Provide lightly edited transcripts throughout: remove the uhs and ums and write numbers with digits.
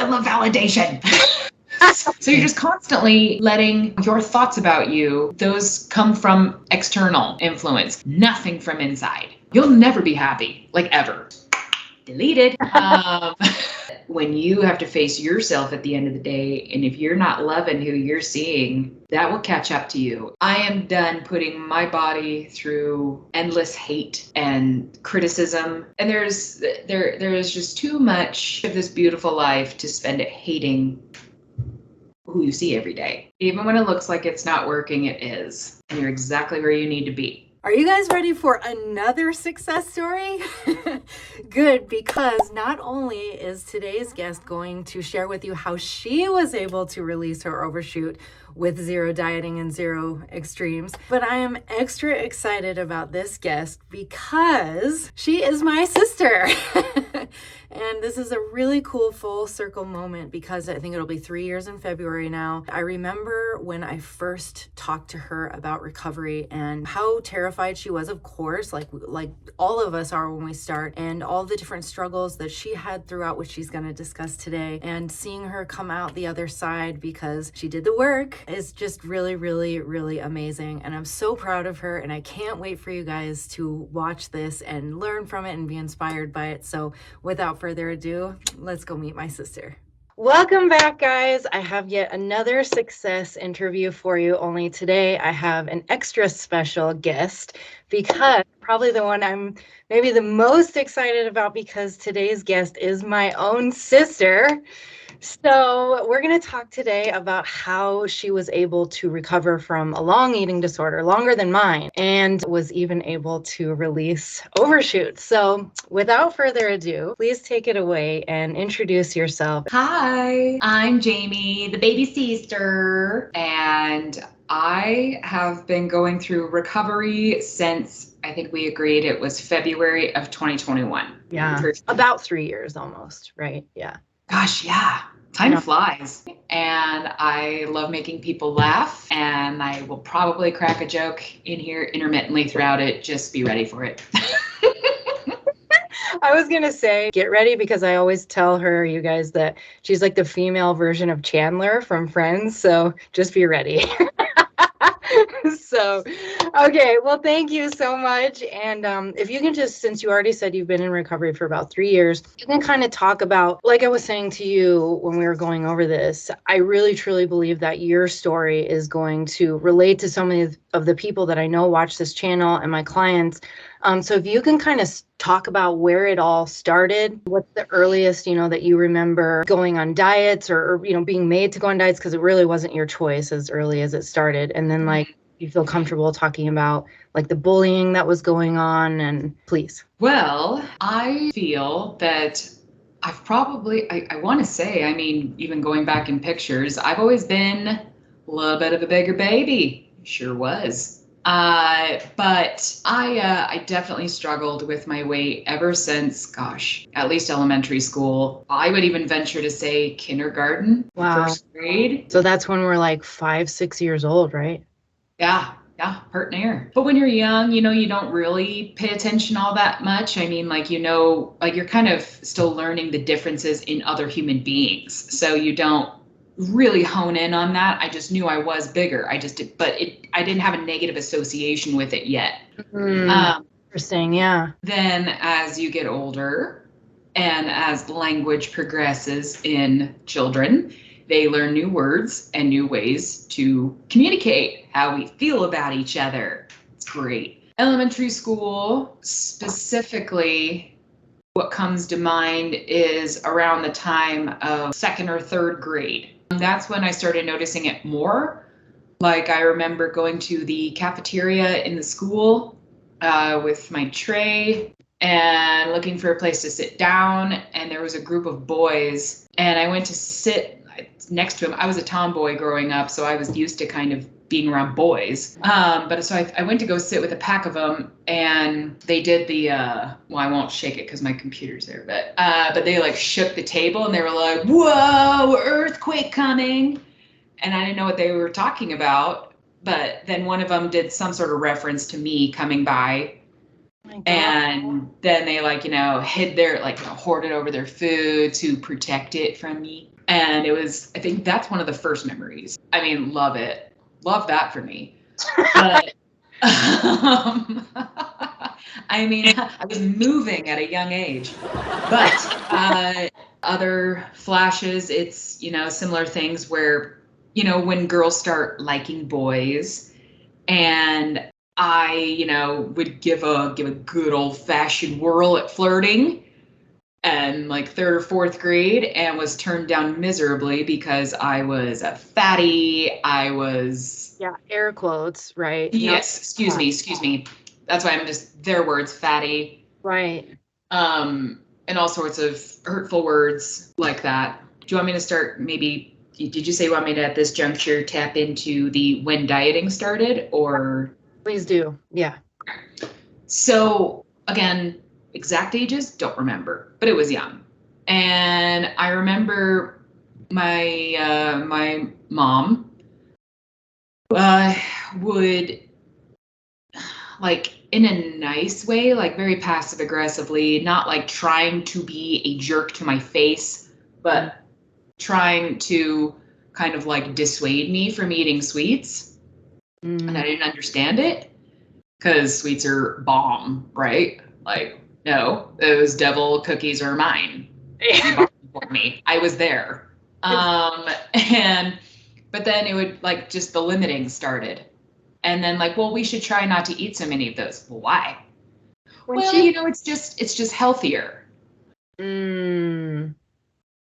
I love validation. So you're just constantly letting your thoughts about you, those come from external influence, nothing from inside. You'll never be happy, like ever. Deleted. When you have to face yourself at the end of the day, and if you're not loving who you're seeing, that will catch up to you. I am done putting my body through endless hate and criticism, and there is just too much of this beautiful life to spend it hating who you see every day. Even when it looks like it's not working, it is. And you're exactly where you need to be. Are you guys ready for another success story? Good, because not only is today's guest going to share with you how she was able to release her overshoot with zero dieting and zero extremes, but I am extra excited about this guest because she is my sister. And this is a really cool full circle moment because I think it'll be 3 years in February now. I remember when I first talked to her about recovery and how terrified she was, of course, like all of us are when we start, and all the different struggles that she had throughout, which she's going to discuss today, and seeing her come out the other side because she did the work is just really, really, really amazing. And I'm so proud of her, and I can't wait for you guys to watch this and learn from it and be inspired by it. So without further ado, let's go meet my sister. Welcome back, guys. I have yet another success interview for you. Only today I have an extra special guest because probably the one I'm maybe the most excited about, because today's guest is my own sister. So we're going to talk today about how she was able to recover from a long eating disorder, longer than mine, and was even able to release Overshoot. So without further ado, please take it away and introduce yourself. Hi, I'm Jamie, the baby sister, and I have been going through recovery since I think we agreed it was February of 2021. Yeah, about 3 years almost, right? Yeah. Gosh, yeah. Time flies. And I love making people laugh, and I will probably crack a joke in here intermittently throughout it. Just be ready for it. I was going to say, get ready, because I always tell her, you guys, that she's like the female version of Chandler from Friends. So just be ready. So, okay, well, thank you so much. And if you can just, since you already said you've been in recovery for about 3 years, you can kind of talk about, like I was saying to you when we were going over this, I really, truly believe that your story is going to relate to so many of the people that I know watch this channel and my clients. So if you can kind of talk about where it all started, what's the earliest, that you remember going on diets or being made to go on diets, because it really wasn't your choice as early as it started. And then like, you feel comfortable talking about like the bullying that was going on, and please. Well, I feel that I've probably, I want to say, I mean, even going back in pictures, I've always been a little bit of a bigger baby. Sure was. But I definitely struggled with my weight ever since, gosh, at least elementary school. I would even venture to say kindergarten, first grade. So that's when we're like 5, 6 years old, right? Yeah, part near. But when you're young, you don't really pay attention all that much. I mean, like you're kind of still learning the differences in other human beings. So you don't really hone in on that. I just knew I was bigger. I didn't have a negative association with it yet. Interesting, yeah. Then as you get older and as language progresses in children, they learn new words and new ways to communicate how we feel about each other. It's great. Elementary school, specifically, what comes to mind is around the time of 2nd or 3rd grade. That's when I started noticing it more. Like I remember going to the cafeteria in the school with my tray and looking for a place to sit down. And there was a group of boys, and I went to sit next to him. I was a tomboy growing up, so I was used to kind of being around boys. But so I went to go sit with a pack of them, and they did the, well, I won't shake it because my computer's there, but they like shook the table and they were like, whoa, earthquake coming. And I didn't know what they were talking about. But then one of them did some sort of reference to me coming by My God. And then they like, hid their, like, hoarded over their food to protect it from me. And it was, I think that's one of the first memories. I mean, love it. Love that for me. But I mean, I was moving at a young age. But other flashes, it's, similar things where, when girls start liking boys, and I, would give a good old fashioned whirl at flirting, and like third or fourth grade, and was turned down miserably because I was a fatty. I was, Yeah, air quotes, right? yes, excuse me. That's why I'm just, their words, fatty. Right. And all sorts of hurtful words like that. Do you want me to start, maybe, did you say you want me to at this juncture tap into the when dieting started, or? Please do. Yeah. So again, exact ages, don't remember, but it was young. And I remember my mom would, like, in a nice way, like very passive aggressively, not like trying to be a jerk to my face, but trying to kind of like dissuade me from eating sweets. And I didn't understand it, because sweets are bomb, right? Like, no, those devil cookies are mine. You bought them for me. I was there. And but then it would, like, just the limiting started. And then, like, well, we should try not to eat so many of those. Well, why? Well, it's just healthier.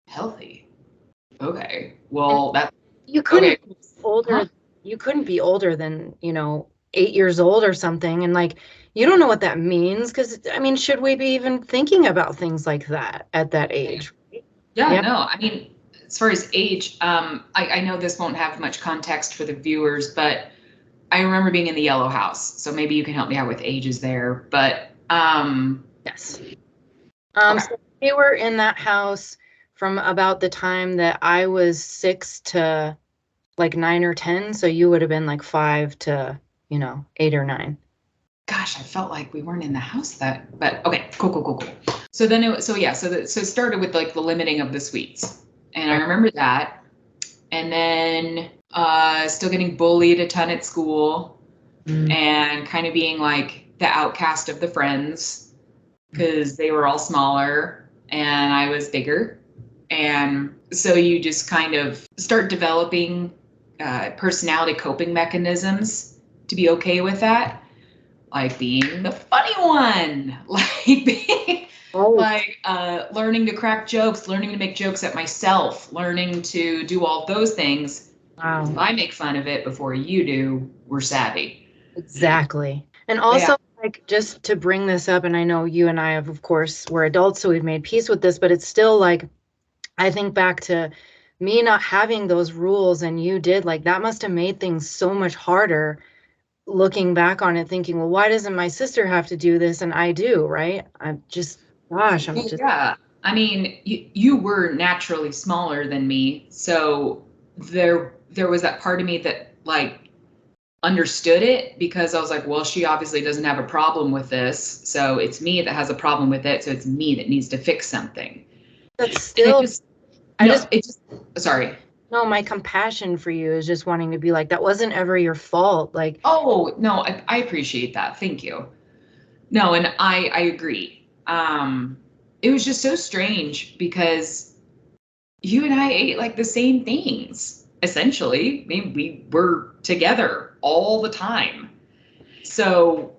Healthy. Okay. Well, that you couldn't okay. be older. Huh? You couldn't be older than 8 years old or something, and like you don't know what that means, because I mean, should we be even thinking about things like that at that age? Yeah, Yeah. no, I mean, as far as age, I know this won't have much context for the viewers, but I remember being in the yellow house, so maybe you can help me out with ages there. But Yes. okay. So we were in that house from about the time that I was 6 to like 9 or 10. So you would have been like 5 to 8 or 9. Gosh, I felt like we weren't in the house but okay, cool. So then so it started with like the limiting of the sweets, and I remember that, and then still getting bullied a ton at school, and kind of being like the outcast of the friends, because they were all smaller and I was bigger. And so you just kind of start developing personality coping mechanisms to be okay with that, like being the funny one, like being, like learning to crack jokes, learning to make jokes at myself, learning to do all those things. Wow. If I make fun of it before you do, we're savvy. Exactly. And also, like, just to bring this up, and I know you and I have, of course, we're adults, so we've made peace with this, but it's still like, I think back to me not having those rules and you did, like, that must have made things so much harder, looking back on it, thinking, well, why doesn't my sister have to do this and I do, right? I'm just, gosh, I'm just. Yeah. I mean, you were naturally smaller than me, so there was that part of me that like understood it, because I was like, well, she obviously doesn't have a problem with this, so it's me that has a problem with it, so it's me that needs to fix something. That's still, sorry. No, my compassion for you is just wanting to be like, that wasn't ever your fault. Like, Oh, no, I appreciate that. Thank you. No, and I agree. It was just so strange, because you and I ate like the same things, essentially. I mean, we were together all the time. So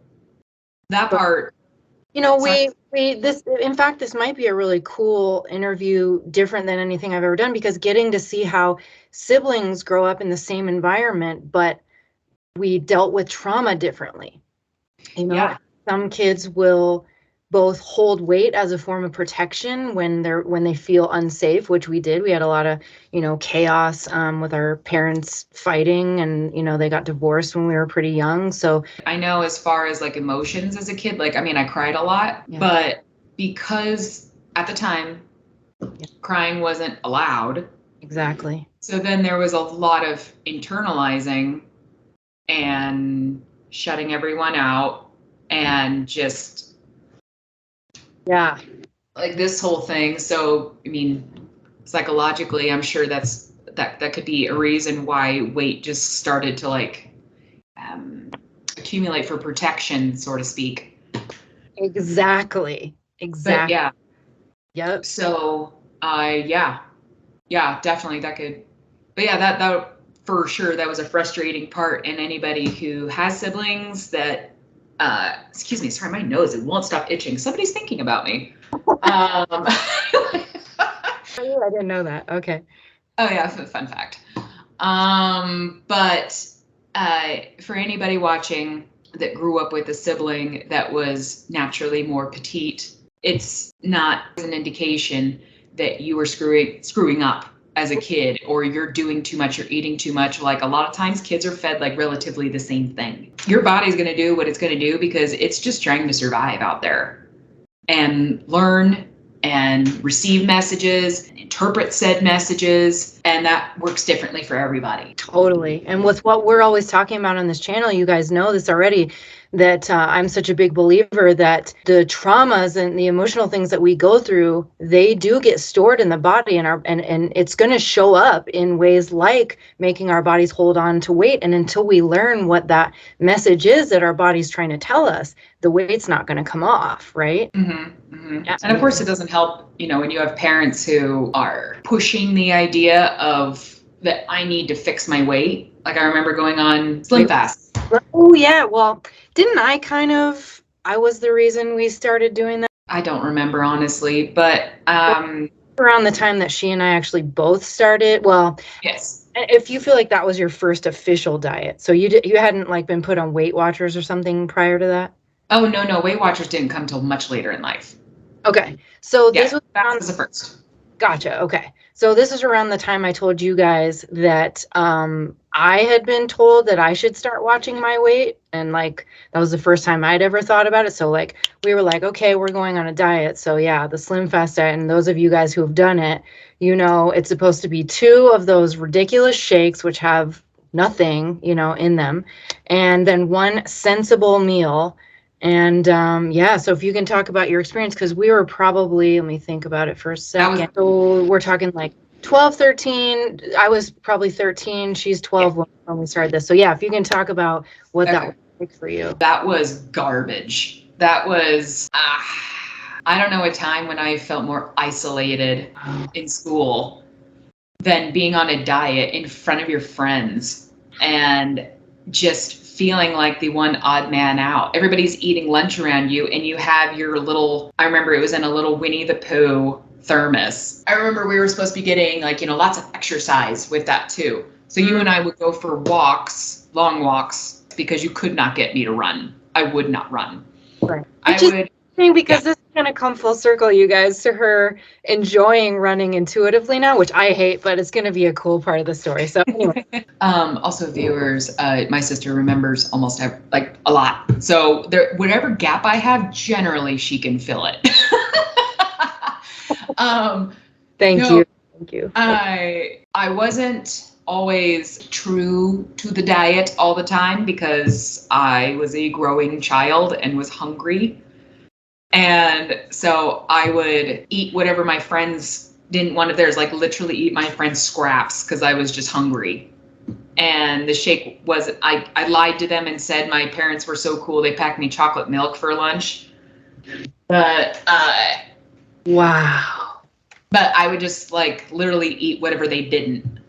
that part. this, in fact, this might be a really cool interview, different than anything I've ever done, because getting to see how siblings grow up in the same environment, but we dealt with trauma differently. Yeah. Some kids will both hold weight as a form of protection when they feel unsafe, which we did. We had a lot of, chaos with our parents fighting, and, they got divorced when we were pretty young. So I know, as far as like emotions as a kid, like, I mean, I cried a lot, but because at the time crying wasn't allowed. Exactly. So then there was a lot of internalizing and shutting everyone out, and just Yeah. like this whole thing. So, I mean, psychologically, I'm sure that could be a reason why weight just started to like accumulate for protection, so to speak. Exactly. But yeah, Yep. so yeah, definitely that could. But yeah, that for sure that was a frustrating part. And anybody who has siblings that, excuse me, sorry, my nose, it won't stop itching. Somebody's thinking about me. I didn't know that. Okay. Oh yeah, fun fact. But for anybody watching that grew up with a sibling that was naturally more petite, it's not an indication that you were screwing up as a kid, or you're doing too much, you're eating too much. Like a lot of times kids are fed like relatively the same thing. Your body's going to do what it's going to do because it's just trying to survive out there and learn and receive messages, and interpret said messages, and that works differently for everybody. Totally. And with what we're always talking about on this channel, you guys know this already, that I'm such a big believer that the traumas and the emotional things that we go through, they do get stored in the body, and it's going to show up in ways like making our bodies hold on to weight. And until we learn what that message is that our body's trying to tell us, the weight's not going to come off, right? Mm-hmm, mm-hmm. Yeah. And of course, it doesn't help, when you have parents who are pushing the idea of that I need to fix my weight. Like I remember going on Slim Fast. Oh yeah, well, didn't I was the reason we started doing that? I don't remember honestly, but around the time that she and I actually both started. Well, yes. If you feel like that was your first official diet, so you hadn't like been put on Weight Watchers or something prior to that? Oh no, Weight Watchers didn't come till much later in life. Okay, so this was the first. Gotcha. Okay. So this is around the time I told you guys that I had been told that I should start watching my weight. And like, that was the first time I'd ever thought about it. So like, we were like, okay, we're going on a diet. So yeah, the Slim Fast diet. And those of you guys who have done it, it's supposed to be 2 of those ridiculous shakes, which have nothing, in them. And then 1 sensible meal. And so if you can talk about your experience, because we were probably, let me think about it for a second. So we're talking like 12, 13. I was probably 13. She's 12 when we started this. So yeah, if you can talk about what that was like for you. That was garbage. That was, I don't know, a time when I felt more isolated in school than being on a diet in front of your friends and just feeling like the one odd man out. Everybody's eating lunch around you and you have your little, I remember it was in a little Winnie the Pooh thermos. I remember we were supposed to be getting lots of exercise with that too. So you and I would go for walks, long walks, because you could not get me to run. I would not run. Right. Because this is going to come full circle, you guys, to her enjoying running intuitively now, which I hate, but it's going to be a cool part of the story. So anyway. Also, viewers, my sister remembers almost a lot. So whatever gap I have, generally she can fill it. Thank you. I wasn't always true to the diet all the time because I was a growing child and was hungry. And so I would eat whatever my friends didn't want of theirs, like literally eat my friends' scraps because I was just hungry. And the shake was, I lied to them and said my parents were so cool, they packed me chocolate milk for lunch. But, wow. But I would just literally eat whatever they didn't.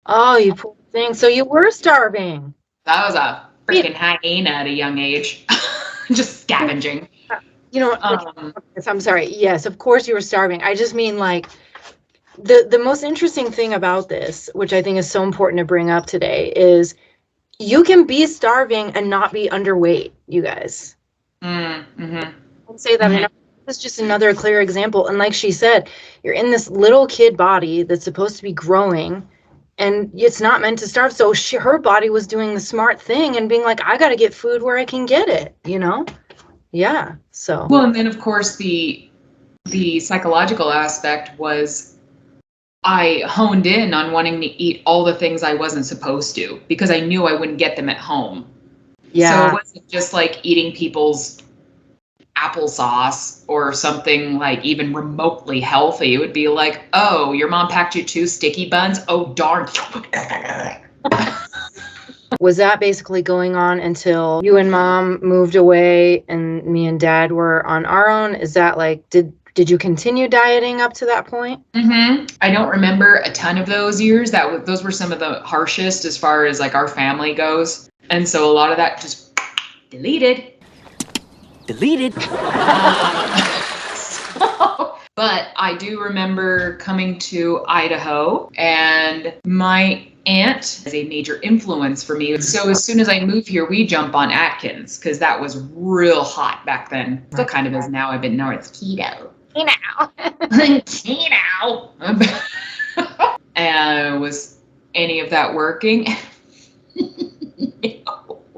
Oh, you poor thing. So you were starving. That was a freaking hyena at a young age. Just scavenging. I'm sorry. Yes, of course you were starving. I just mean the most interesting thing about this, which I think is so important to bring up today, is you can be starving and not be underweight, you guys. Mm-hmm. I'll say that. Mm-hmm. It's just another clear example. And like she said, you're in this little kid body that's supposed to be growing, and it's not meant to starve. So her body was doing the smart thing and being like, I got to get food where I can get it, Yeah. So. Well, and then of course the psychological aspect was I honed in on wanting to eat all the things I wasn't supposed to because I knew I wouldn't get them at home. So it Yeah. wasn't just like eating people's applesauce or something like even remotely healthy. It would be like, oh, your mom packed you 2 sticky buns. Oh, darn. Was that basically going on until you and mom moved away and me and dad were on our own? Is that like, did you continue dieting up to that point? I don't remember a ton of those years. Those were some of the harshest as far as like our family goes. And so a lot of that just deleted. But I do remember coming to Idaho, and my aunt is a major influence for me. So as soon as I moved here, we jump on Atkins because that was real hot back then. Still kind of is now. Now it's keto. Keto. And was any of that working?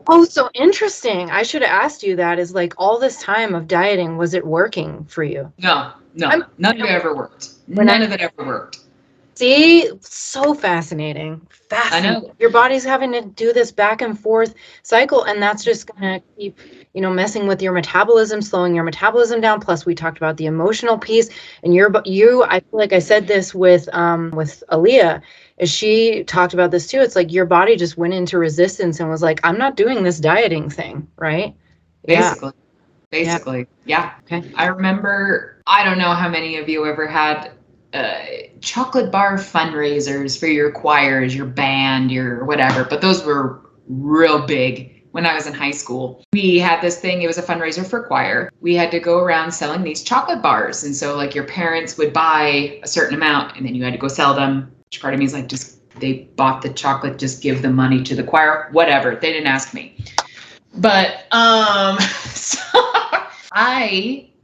Oh, so interesting. I should have asked you that. Is like all this time of dieting, was it working for you? No, none of it ever worked. When None of it ever worked. See, so fascinating. Fascinating. I know. Your body's having to do this back and forth cycle, and that's just gonna keep, messing with your metabolism, slowing your metabolism down. Plus, we talked about the emotional piece, and I feel like I said this with Aaliyah, as she talked about this too. It's like your body just went into resistance and was like, I'm not doing this dieting thing, right? Basically, yeah. Okay. I remember, I don't know how many of you ever had chocolate bar fundraisers for your choirs, your band, your whatever, but those were real big when I was in high school. We had this thing, it was a fundraiser for choir. We had to go around selling these chocolate bars. And so like your parents would buy a certain amount and then you had to go sell them. Which part of me is like, just they bought the chocolate, just give the money to the choir, whatever. They didn't ask me. But so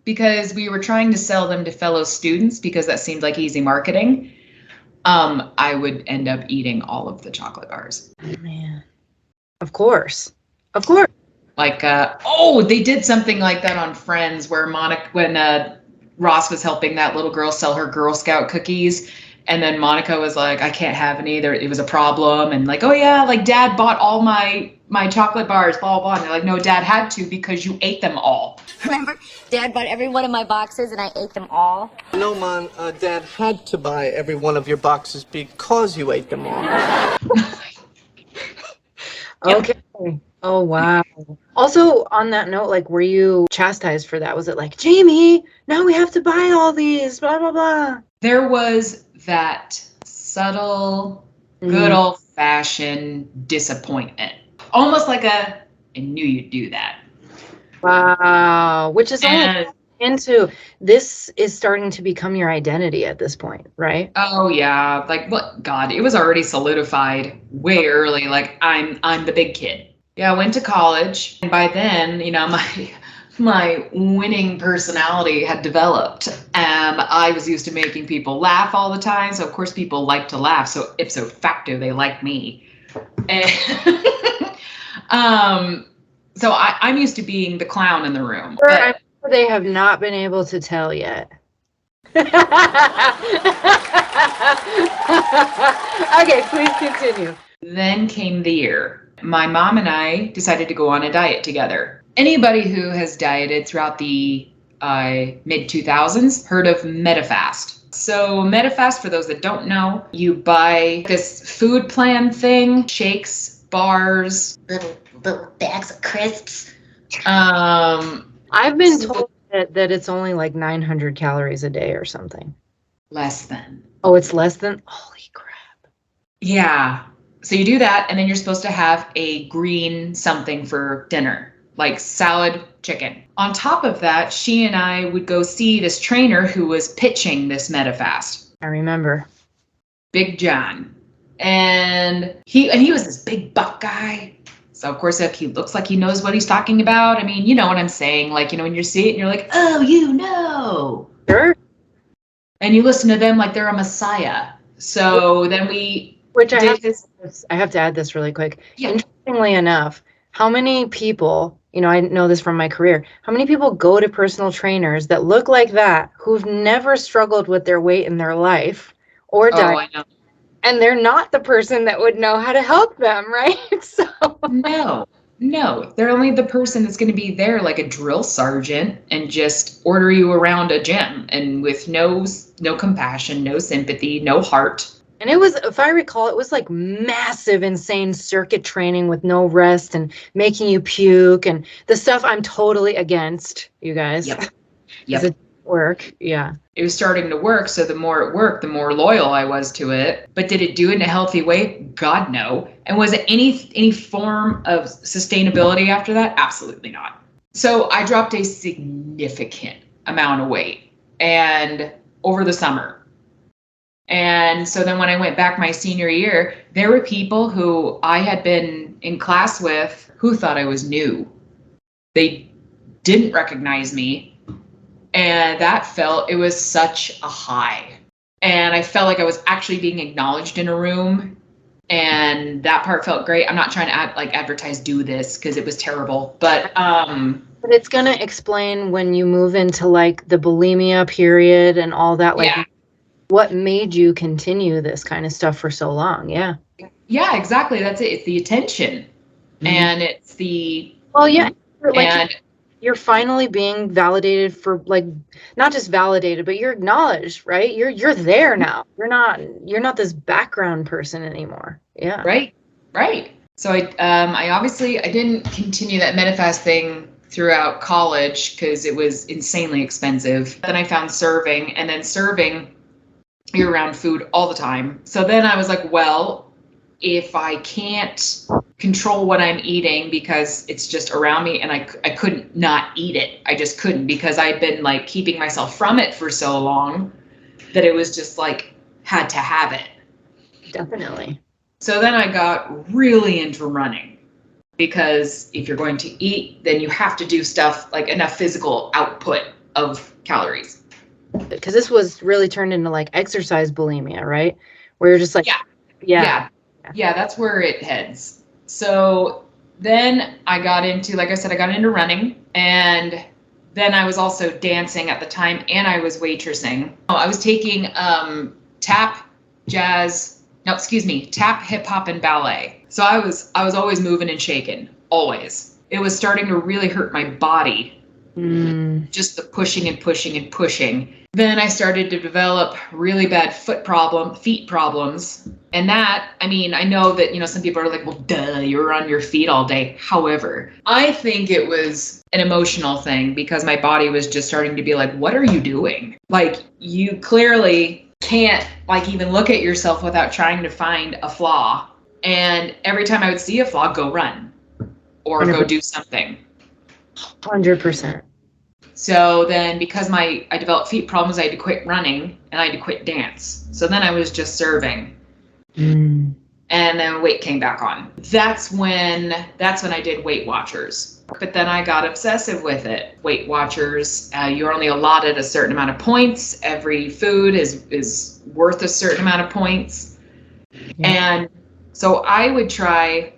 because we were trying to sell them to fellow students because that seemed like easy marketing, I would end up eating all of the chocolate bars. Oh, man. Of course. Like, they did something like that on Friends where when Ross was helping that little girl sell her Girl Scout cookies. And then Monica was like, I can't have any. It was a problem. And like, oh yeah, like Dad bought all my chocolate bars, blah, blah. And they're like, no, Dad had to because you ate them all. Remember, Dad bought every one of my boxes and I ate them all. No, Mom, Dad had to buy every one of your boxes because you ate them all. Okay. Oh, wow. Also, on that note, like, were you chastised for that? Was it like, Jamie, now we have to buy all these, blah, blah, blah? There was that subtle, good old-fashioned disappointment. Almost like I knew you'd do that. Wow. Which is only into, this is starting to become your identity at this point, right? Oh yeah. Like, what? God, it was already solidified way early. Like, I'm the big kid. Yeah, I went to college. And by then, my winning personality had developed and I was used to making people laugh all the time. So of course people like to laugh. So ipso facto, they like me. And so I'm used to being the clown in the room. I'm sure they have not been able to tell yet. Okay, please continue. Then came the year. My mom and I decided to go on a diet together. Anybody who has dieted throughout the mid 2000s heard of MetaFast. So MetaFast, for those that don't know, you buy this food plan thing, shakes, bars, Little bags of crisps. I've been told that it's only like 900 calories a day or something. Less than. Oh, it's less than? Holy crap. Yeah. So you do that, and then you're supposed to have a green something for dinner, like salad, chicken. On top of that, she and I would go see this trainer who was pitching this MetaFast. I remember. Big John. And he was this big buff guy. So of course, if he looks like he knows what he's talking about, I mean, you know what I'm saying. Like, when you see it and you're like, oh, you know. Sure. And you listen to them like they're a messiah. So then Which I have to add this really quick. Yeah. Interestingly enough, how many people, I know this from my career, how many people go to personal trainers that look like that, who've never struggled with their weight in their life or diet, I know. and they're not the person that would know how to help them, right? So No. No, they're only the person that's going to be there like a drill sergeant and just order you around a gym and with no compassion, no sympathy, no heart. And it was, if I recall, it was like massive, insane circuit training with no rest and making you puke and the stuff I'm totally against, you guys. Yep. 'Cause Yep. it work. Yeah. It was starting to work, so the more it worked, the more loyal I was to it. But did it do it in a healthy way? God, no. And was it any form of sustainability after that? Absolutely not. So I dropped a significant amount of weight and over the summer. And so then when I went back my senior year, there were people who I had been in class with who thought I was new. They didn't recognize me. And it was such a high. And I felt like I was actually being acknowledged in a room. And that part felt great. I'm not trying to advertise, do this, because it was terrible. But it's going to explain when you move into like the bulimia period and all that, like what made you continue this kind of stuff for so long. Yeah. Yeah, exactly. That's it. It's the attention. And it's the, well, yeah. Like, you're finally being validated for, like, not just validated, but you're acknowledged, right? You're there now. You're not this background person anymore. Yeah. Right. So I obviously I didn't continue that MetaFast thing throughout college because it was insanely expensive. Then I found serving, and then serving, you're around food all the time. So then I was like, well, if I can't control what I'm eating because it's just around me and I couldn't not eat it. I just couldn't because I'd been like keeping myself from it for so long that it was just like had to have it. Definitely. So then I got really into running because if you're going to eat, then you have to do stuff like enough physical output of calories. Because this was really turned into like exercise bulimia, right? Where you're just like, yeah, that's where it heads. So then I got into, like I said, I got into running, and then I was also dancing at the time, and I was waitressing. I was taking tap, hip hop and ballet. So I was always moving and shaking, always. It was starting to really hurt my body. Just the pushing and pushing and pushing. Then I started to develop really bad feet problems. And that, I mean, I know that, some people are like, well, duh, you're on your feet all day. However, I think it was an emotional thing because my body was just starting to be like, what are you doing? Like, you clearly can't like even look at yourself without trying to find a flaw. And every time I would see a flaw, go run or 100%. Go do something. 100%. So then because I developed feet problems, I had to quit running and I had to quit dance. So then I was just serving. And then weight came back on. That's when I did Weight Watchers. But then I got obsessive with it. Weight Watchers, you're only allotted a certain amount of points. Every food is worth a certain amount of points. Yeah. And so I would try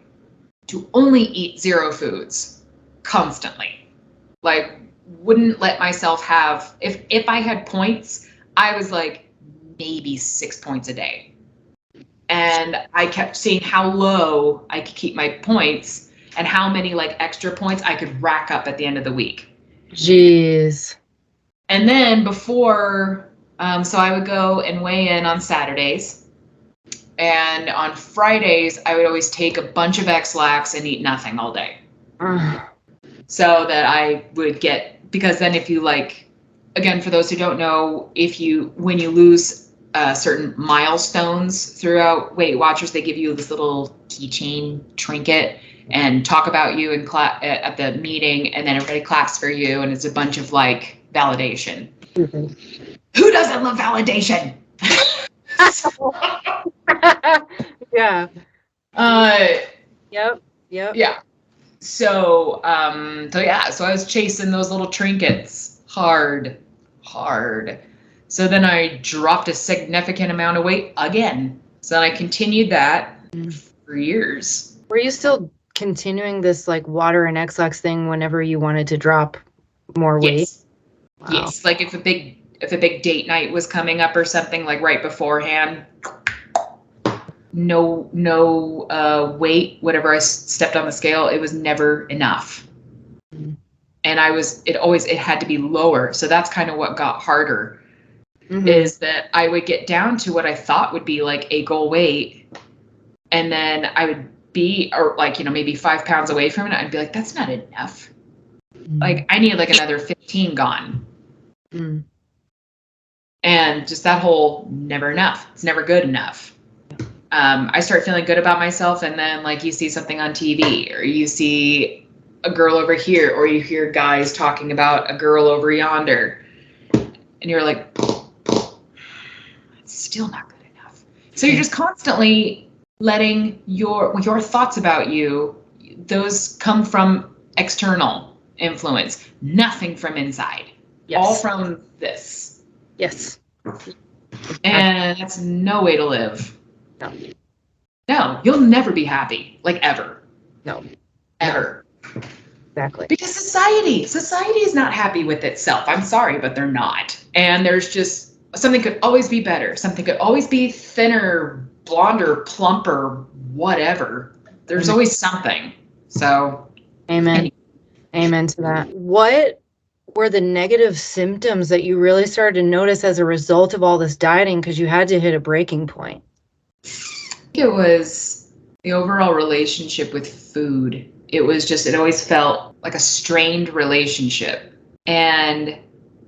to only eat 0 foods constantly. Like, wouldn't let myself have, if I had points, I was like maybe 6 points a day. And I kept seeing how low I could keep my points and how many like extra points I could rack up at the end of the week. Jeez. And then before, so I would go and weigh in on Saturdays. And on Fridays, I would always take a bunch of X-Lax and eat nothing all day. So that I would get, because then if you like, again, for those who don't know, when you lose certain milestones throughout Weight Watchers, they give you this little keychain trinket and talk about you in at the meeting, and then everybody claps for you, and it's a bunch of like validation. Who doesn't love validation? Yeah. Yep. Yeah. So I was chasing those little trinkets hard. So then I dropped a significant amount of weight again. So then I continued that for years. Were you still continuing this like water and X-Lax thing whenever you wanted to drop more weight? Yes. Wow. Yes. Like if a big date night was coming up or something, like right beforehand, no weight, whatever I stepped on the scale, it was never enough. And it had to be lower. So that's kind of what got harder, is that I would get down to what I thought would be like a goal weight. And then I would be, or like, maybe 5 pounds away from it. I'd be like, that's not enough. Like I need like another 15 gone. And just that whole never enough. It's never good enough. I start feeling good about myself. And then like you see something on TV, or you see a girl over here, or you hear guys talking about a girl over yonder, and you're like, it's still not good enough. So you're just constantly letting your thoughts about you, those come from external influence, nothing from inside. Yes. All from this. Yes. And that's no way to live. No, you'll never be happy, like ever. No. Ever. Exactly. Because society is not happy with itself. I'm sorry, but they're not. And there's just something could always be better. Something could always be thinner, blonder, plumper, whatever. There's always something. So, amen. Amen to that. What were the negative symptoms that you really started to notice as a result of all this dieting, because you had to hit a breaking point? I think it was the overall relationship with food. It always felt like a strained relationship. And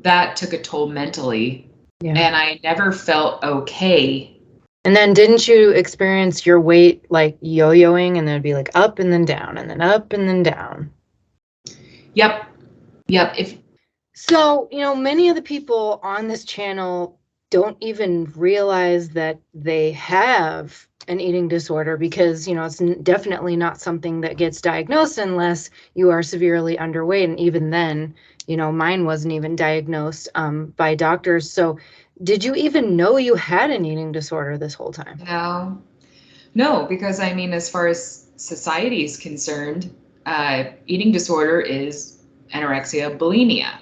that took a toll mentally. Yeah. And I never felt okay. And then didn't you experience your weight like yo-yoing, and then it'd be like up and then down and then up and then down? Yep. So, many of the people on this channel don't even realize that they have an eating disorder, because, it's definitely not something that gets diagnosed unless you are severely underweight. And even then, mine wasn't even diagnosed by doctors. So did you even know you had an eating disorder this whole time? No, because as far as society is concerned, eating disorder is anorexia, bulimia.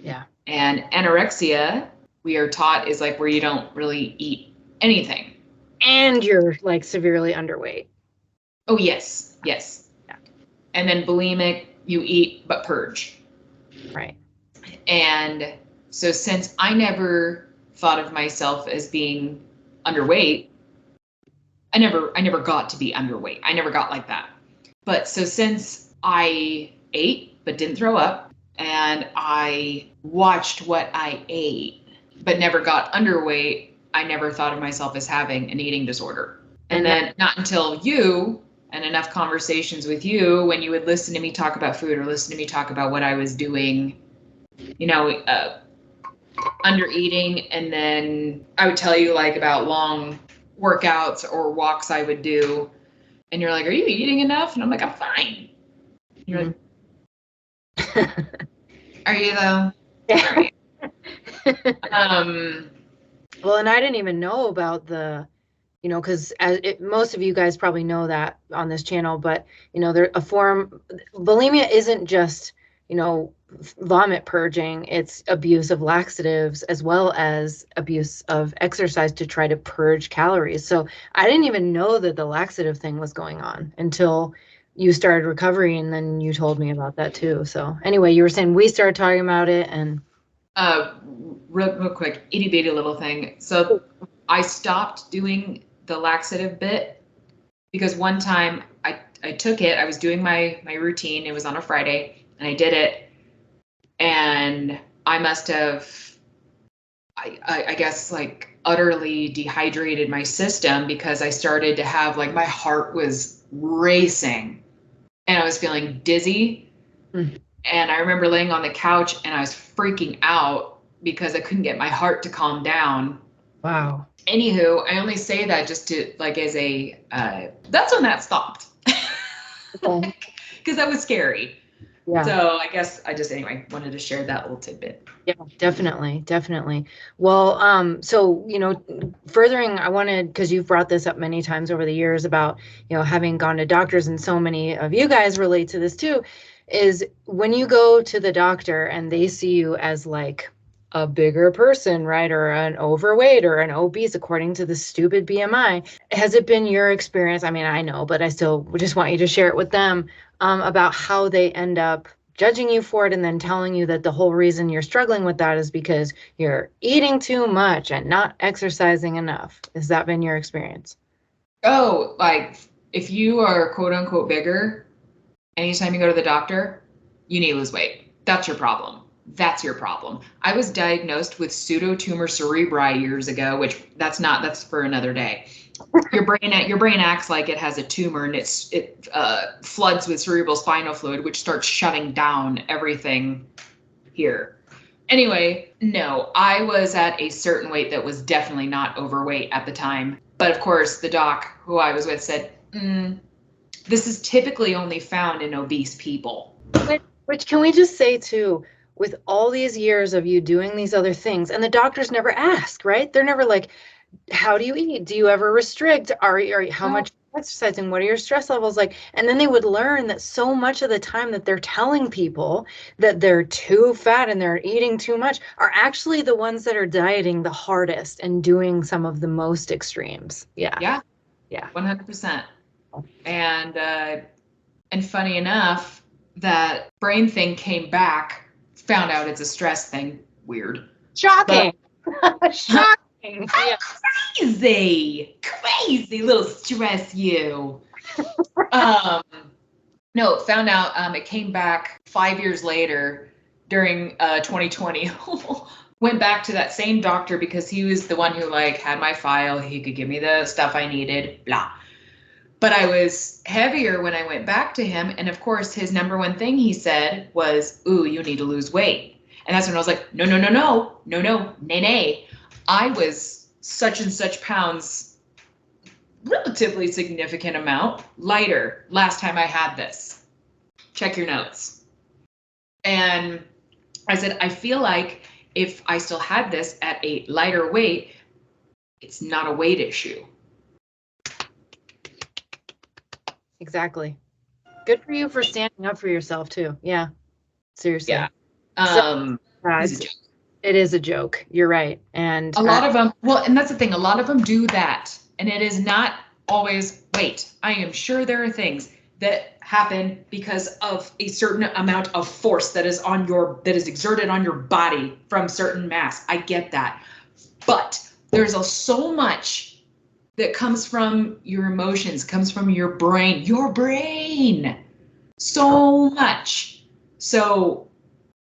Yeah. And anorexia, we are taught, is like where you don't really eat anything. And you're like severely underweight. Oh, yes. Yeah. And then bulimic, you eat but purge. Right. And so since I never thought of myself as being underweight, I never got to be underweight. I never got like that. But so since I ate but didn't throw up, and I watched what I ate but never got underweight, I never thought of myself as having an eating disorder. And then not until you and enough conversations with you, when you would listen to me talk about food or listen to me talk about what I was doing, under eating, and then I would tell you like about long workouts or walks I would do, and you're like, are you eating enough? And I'm like, I'm fine. And you're like, are you though? Yeah. Are you? Well, and I didn't even know about the, because most of you guys probably know that on this channel, but bulimia isn't just, vomit purging. It's abuse of laxatives as well as abuse of exercise to try to purge calories. So I didn't even know that the laxative thing was going on until you started recovery, and then you told me about that too. So anyway, you were saying we started talking about it, and real quick, itty bitty little thing. So I stopped doing the laxative bit because one time I took it. I was doing my routine. It was on a Friday, and I did it, and I must have, I guess, like utterly dehydrated my system, because I started to have like my heart was racing. And I was feeling dizzy. And I remember laying on the couch and I was freaking out because I couldn't get my heart to calm down. Wow. Anywho, I only say that just to like as a, that's when that stopped. Because that was scary. Yeah. So I guess I just, wanted to share that little tidbit. Yeah, definitely. Well, so, furthering, I wanted, because you've brought this up many times over the years about, having gone to doctors, and so many of you guys relate to this too, is when you go to the doctor and they see you as like a bigger person, right? Or an overweight or an obese, according to the stupid BMI. Has it been your experience? I mean, I know, but I still just want you to share it with them, about how they end up judging you for it and then telling you that the whole reason you're struggling with that is because you're eating too much and not exercising enough. Has that been your experience? Oh, like if you are quote unquote bigger, anytime you go to the doctor, you need to lose weight. That's your problem. That's your problem. I was diagnosed with pseudotumor cerebri years ago, which that's for another day. Your brain acts like it has a tumor, and it floods with cerebral spinal fluid, which starts shutting down everything here. Anyway, no, I was at a certain weight that was definitely not overweight at the time. But of course, the doc who I was with said, this is typically only found in obese people. Which can we just say too, with all these years of you doing these other things, and the doctors never ask, right? They're never like, how do you eat? Do you ever restrict? How much exercising? What are your stress levels like? And then they would learn that so much of the time that they're telling people that they're too fat and they're eating too much are actually the ones that are dieting the hardest and doing some of the most extremes. Yeah. 100%. And funny enough, that brain thing came back, found out it's a stress thing. Weird. Shocking. Shocking. Yeah. Crazy little stress you. No, found out it came back 5 years later during 2020. Went back to that same doctor because he was the one who like had my file. He could give me the stuff I needed, blah. But I was heavier when I went back to him. And of course, his number one thing he said was, ooh, you need to lose weight. And that's when I was like, no, nay. I was such and such pounds, relatively significant amount, lighter last time I had this. Check your notes. And I said, I feel like if I still had this at a lighter weight, it's not a weight issue. Exactly. Good for you for standing up for yourself too. Yeah. Seriously. Yeah. It is a joke. You're right. And a lot of them, well, and that's the thing, a lot of them do that. And it is not always weight. I am sure there are things that happen because of a certain amount of force that is exerted on your body from certain mass. I get that. But there's so much that comes from your emotions, comes from your brain. So much. So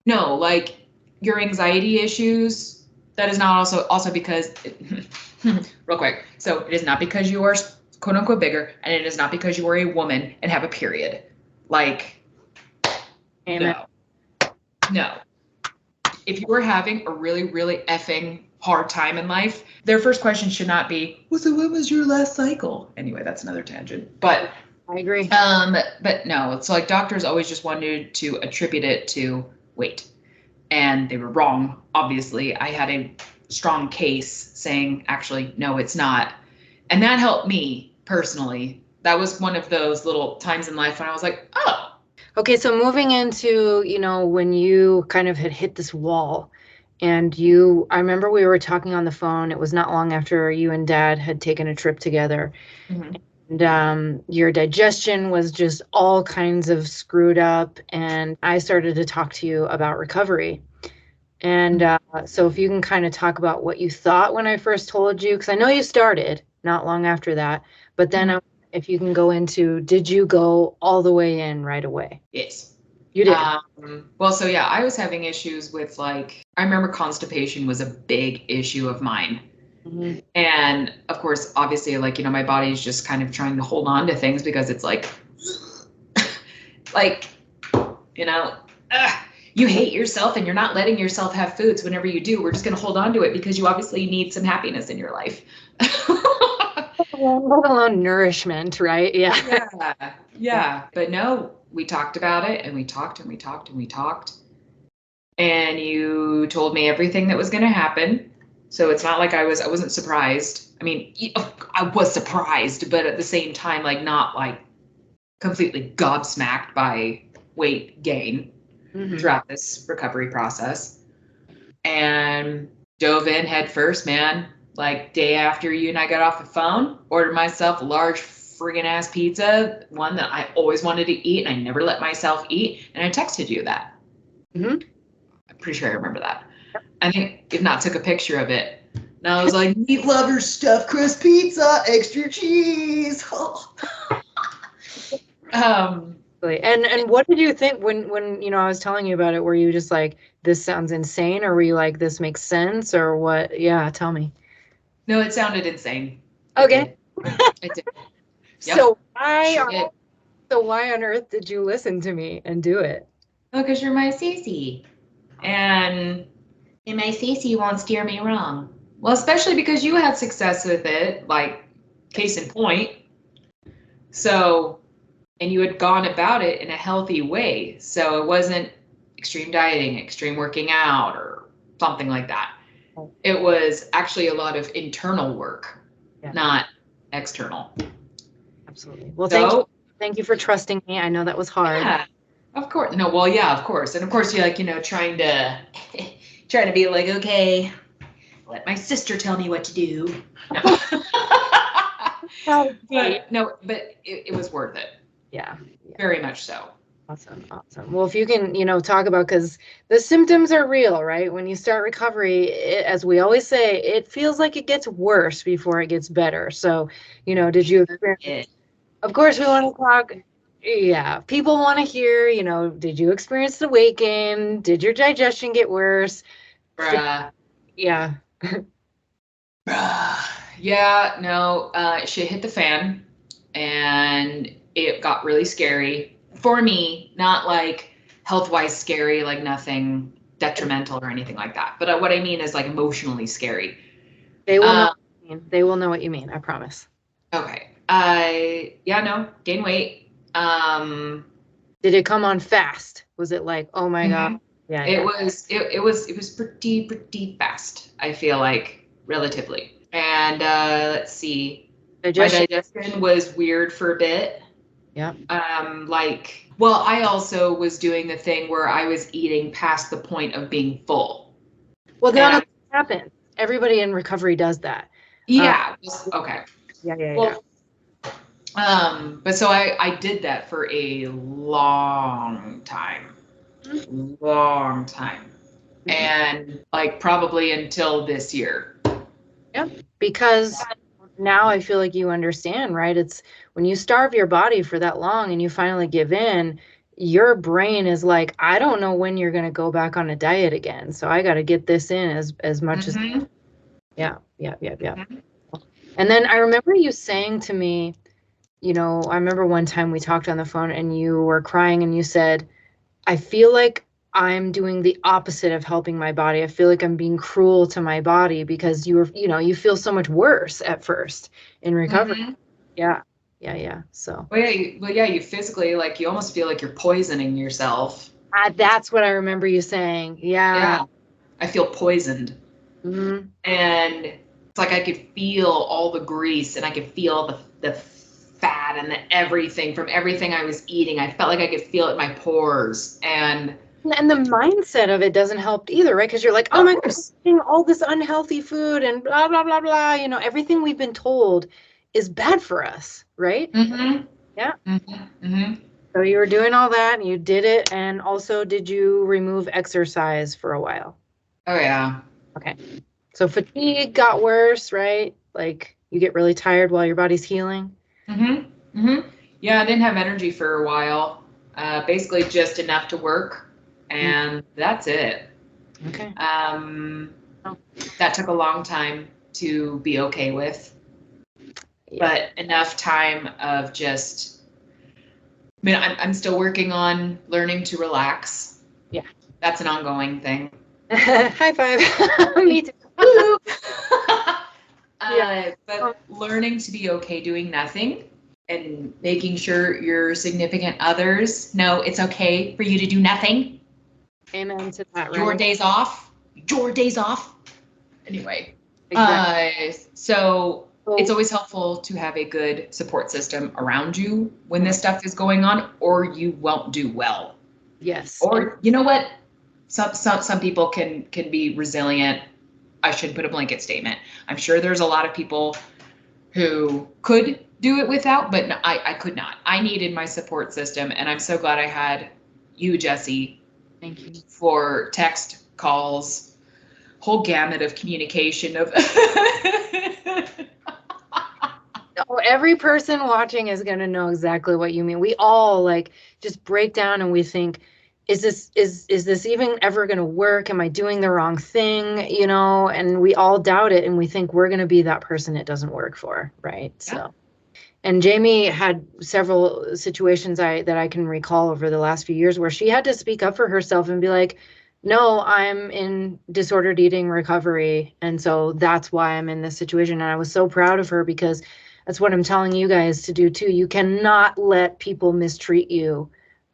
no, like your anxiety issues, that is not also because, real quick. So it is not because you are quote unquote bigger, and it is not because you are a woman and have a period. Like, Amen. No. If you are having a really, really effing hard time in life, their first question should not be, well, so when was your last cycle? Anyway, that's another tangent. But I agree. But no, it's like doctors always just wanted to attribute it to weight. And they were wrong. Obviously, I had a strong case saying, actually, no, it's not. And that helped me personally. That was one of those little times in life when I was like, oh. Okay, so moving into, when you kind of had hit this wall and I remember we were talking on the phone. It was not long after you and Dad had taken a trip together. Mm-hmm. And your digestion was just all kinds of screwed up. And I started to talk to you about recovery. And so if you can kind of talk about what you thought when I first told you, because I know you started not long after that, but then if you can go into, did you go all the way in right away? Yes. You did. Well, so yeah, I was having issues with I remember constipation was a big issue of mine. Mm-hmm. And of course, obviously, my body's just kind of trying to hold on to things because it's you hate yourself and you're not letting yourself have foods. Whenever you do, we're just going to hold on to it because you obviously need some happiness in your life. Let alone nourishment, right? Yeah. But no, we talked about it and we talked and we talked and we talked. And you told me everything that was going to happen. So it's not like I wasn't surprised. I mean, I was surprised, but at the same time, not completely gobsmacked by weight gain throughout this recovery process. and dove in head first, man. Like day after you and I got off the phone, ordered myself a large friggin' ass pizza, one that I always wanted to eat and I never let myself eat. And I texted you that. Mm-hmm. I'm pretty sure I remember that. I think, if not, took a picture of it. And I was like, meat lovers, stuffed crust pizza, extra cheese. And what did you think when you know I was telling you about it? Were you just like, this sounds insane, or were you like, this makes sense, or what? Yeah, tell me. No, it sounded insane. Okay. It did. Yep. So why on earth did you listen to me and do it? Oh, because you're my Cece. And my Cece won't steer me wrong. Well, especially because you had success with it, like case in point. So, and you had gone about it in a healthy way. So it wasn't extreme dieting, extreme working out, or something like that. It was actually a lot of internal work, not external. Absolutely. Well, thank you for trusting me. I know that was hard. Yeah, of course. No, well, yeah, of course. And of course you're like, trying to be like, okay, let my sister tell me what to do. No. but it was worth it. Yeah. Very much so. Awesome. Well, if you can, talk about, because the symptoms are real, right? When you start recovery, as we always say, it feels like it gets worse before it gets better. So, did you experience? Of course, we want to talk. Yeah, people want to hear, did you experience the weight gain? Did your digestion get worse? Bruh. Yeah. Bruh. Yeah, no, shit hit the fan and it got really scary for me, not like health-wise scary, like nothing detrimental or anything like that. But what I mean is like emotionally scary. They will know what you mean. They will know what you mean, I promise. Okay. Gain weight. Did it come on fast? Was it like, oh my God? Yeah. It was pretty fast, I feel like, relatively. And let's see. My digestion was weird for a bit. Yeah. I also was doing the thing where I was eating past the point of being full. Well, that happens. Everybody in recovery does that. Yeah. Okay. Yeah. But so I did that for a long time. And like probably until this year. Yep. Because now I feel like you understand, right? It's when you starve your body for that long and you finally give in, your brain is like, I don't know when you're going to go back on a diet again. So I got to get this in as much as. Yeah. Mm-hmm. And then I remember you saying to me, I remember one time we talked on the phone and you were crying and you said, I feel like I'm doing the opposite of helping my body. I feel like I'm being cruel to my body because you feel so much worse at first in recovery. Mm-hmm. Yeah. So. You physically, like, you almost feel like you're poisoning yourself. That's what I remember you saying. Yeah. I feel poisoned. Mm-hmm. And it's like I could feel all the grease and I could feel the fat and everything from everything I was eating. I felt like I could feel it in my pores. And the mindset of it doesn't help either, right? Because you're like, oh my God, I'm eating all this unhealthy food and blah, blah, blah, blah. Everything we've been told is bad for us, right? Mm-hmm. Yeah. Mm-hmm. So you were doing all that and you did it. And also, did you remove exercise for a while? Oh, yeah. Okay. So fatigue got worse, right? Like you get really tired while your body's healing. Yeah, I didn't have energy for a while. Basically just enough to work. And that's it. Okay. That took a long time to be okay with. But enough time of just, I'm still working on learning to relax. Yeah. That's an ongoing thing. High five. Me too. But learning to be okay doing nothing and making sure your significant others know it's okay for you to do nothing. Amen to that. Your days off. Anyway, exactly. So it's always helpful to have a good support system around you when this stuff is going on, or you won't do well. Yes. Or you know what? some people can be resilient. I shouldn't put a blanket statement. I'm sure there's a lot of people who could do it without, but no, I could not. I needed my support system, and I'm so glad I had you, Jesse. Thank you. For text, calls, whole gamut of communication of Oh, every person watching is going to know exactly what you mean. We all like just break down and we think, is this even ever going to work? Am I doing the wrong thing? You know, and we all doubt it and we think we're going to be that person it doesn't work for, right? Yeah. So, and Jamie had several situations that I can recall over the last few years where she had to speak up for herself and be like, no, I'm in disordered eating recovery. And so that's why I'm in this situation. And I was so proud of her because that's what I'm telling you guys to do too. You cannot let people mistreat you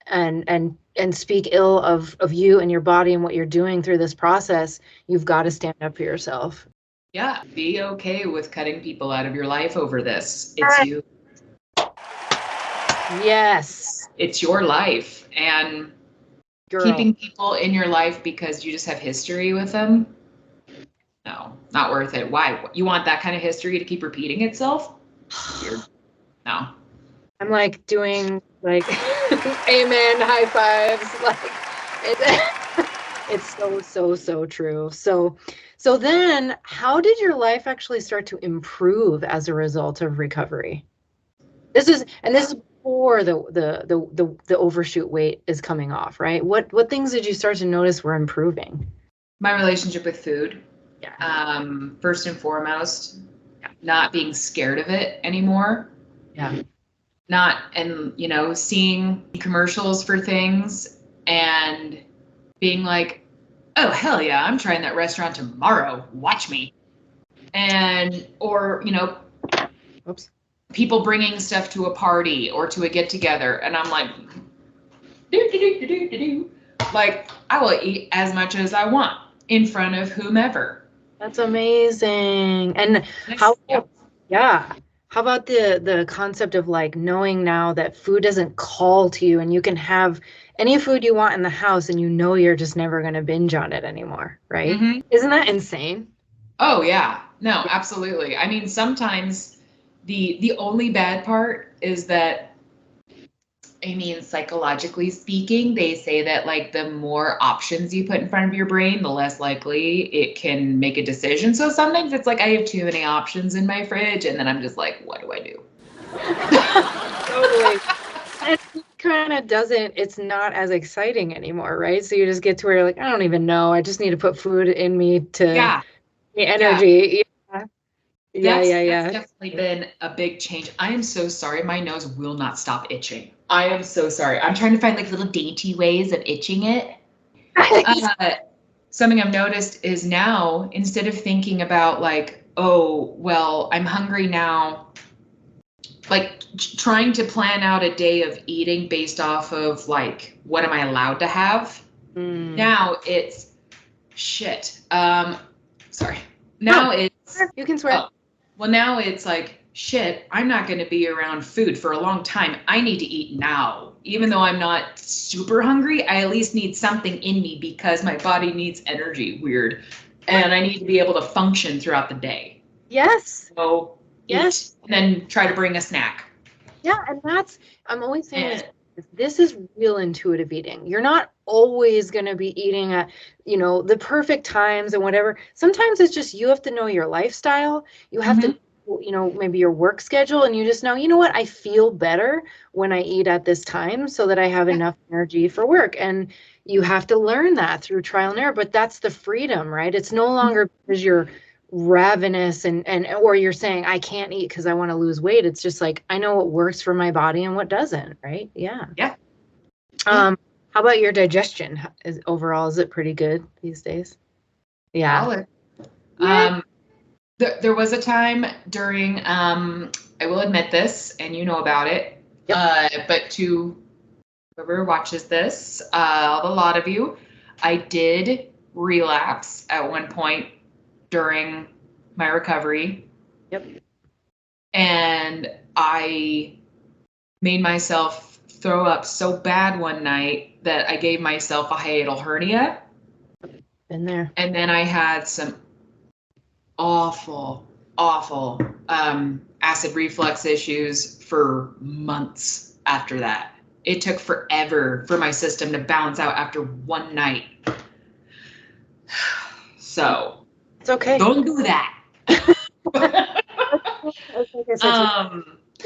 and speak ill of you and your body and what you're doing through this process. You've got to stand up for yourself. Yeah, be okay with cutting people out of your life over this. It's you. Yes. It's your life. And Girl. keeping people in your life because you just have history with them, no, not worth it. Why? You want that kind of history to keep repeating itself? Weird. No. I'm like doing like amen, high fives. Like it's so true. So then how did your life actually start to improve as a result of recovery? This is before the overshoot weight is coming off, right? What things did you start to notice were improving? My relationship with food. Yeah. First and foremost, not being scared of it anymore. Yeah. Seeing commercials for things and being like, oh, hell yeah, I'm trying that restaurant tomorrow. Watch me. Or Oops. People bringing stuff to a party or to a get together. And I'm like, do. Like, I will eat as much as I want in front of whomever. That's amazing. And how about the concept of like knowing now that food doesn't call to you and you can have any food you want in the house and you know you're just never going to binge on it anymore, right? Mm-hmm. Isn't that insane? Oh yeah, no, absolutely. I mean, sometimes the only bad part is that, I mean, psychologically speaking, they say that like the more options you put in front of your brain, the less likely it can make a decision. So sometimes it's like I have too many options in my fridge, and then I'm just like, what do I do? Totally. And it kind of doesn't, it's not as exciting anymore, right? So you just get to where you're like, I don't even know. I just need to put food in me to the energy. Yeah. That's definitely been a big change. I am so sorry. My nose will not stop itching. I am so sorry. I'm trying to find like little dainty ways of itching it. Something I've noticed is now, instead of thinking about like, oh, well, I'm hungry now, like trying to plan out a day of eating based off of like, what am I allowed to have? Now it's shit. Sorry. Now it's, you can swear. Well, now it's like, shit, I'm not going to be around food for a long time. I need to eat now. Even though I'm not super hungry, I at least need something in me because my body needs energy. Weird. And I need to be able to function throughout the day. Yes. So yes. And then try to bring a snack. Yeah. And I'm always saying this is real intuitive eating. You're not always going to be eating at, the perfect times and whatever. Sometimes it's just, you have to know your lifestyle. You have to, maybe your work schedule, and you just know, you know what, I feel better when I eat at this time so that I have enough energy for work. And you have to learn that through trial and error, but that's the freedom, right? It's no longer because you're ravenous or you're saying I can't eat because I want to lose weight. It's just like, I know what works for my body and what doesn't, right? Yeah. How about your digestion? Is it pretty good these days? Yeah. There was a time during, I will admit this, and you know about it, but to whoever watches this, a lot of you, I did relapse at one point during my recovery. Yep. And I made myself throw up so bad one night that I gave myself a hiatal hernia. Been there. And then I had some awful acid reflux issues for months after that. It took forever for my system to balance out after one night. So It's okay. don't do that.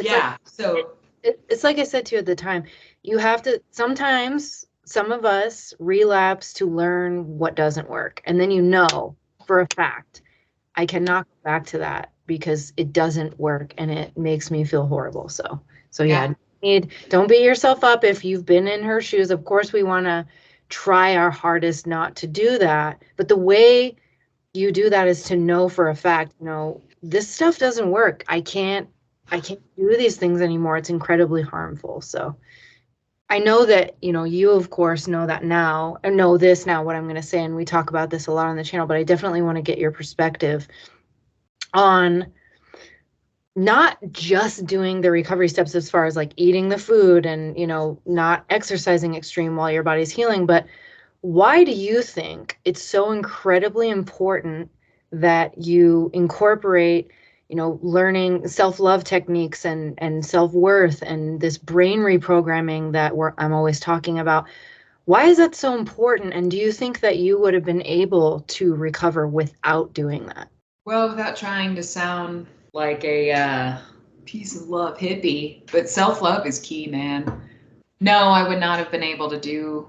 Yeah. So it's like I said to you at the time, you have to, sometimes some of us relapse to learn what doesn't work. And then you know for a fact, I cannot go back to that because it doesn't work and it makes me feel horrible. So yeah, don't beat yourself up if you've been in her shoes. Of course, we want to try our hardest not to do that. But the way you do that is to know for a fact, this stuff doesn't work. I can't do these things anymore. It's incredibly harmful. So I know that, you of course know that now, and know this now, what I'm going to say, and we talk about this a lot on the channel, but I definitely want to get your perspective on not just doing the recovery steps as far as like eating the food and, not exercising extreme while your body's healing, but why do you think it's so incredibly important that you incorporate, learning self-love techniques and self-worth and this brain reprogramming that I'm always talking about? Why is that so important? And do you think that you would have been able to recover without doing that? Well, without trying to sound like a peace and love hippie, but self-love is key, man. No, I would not have been able to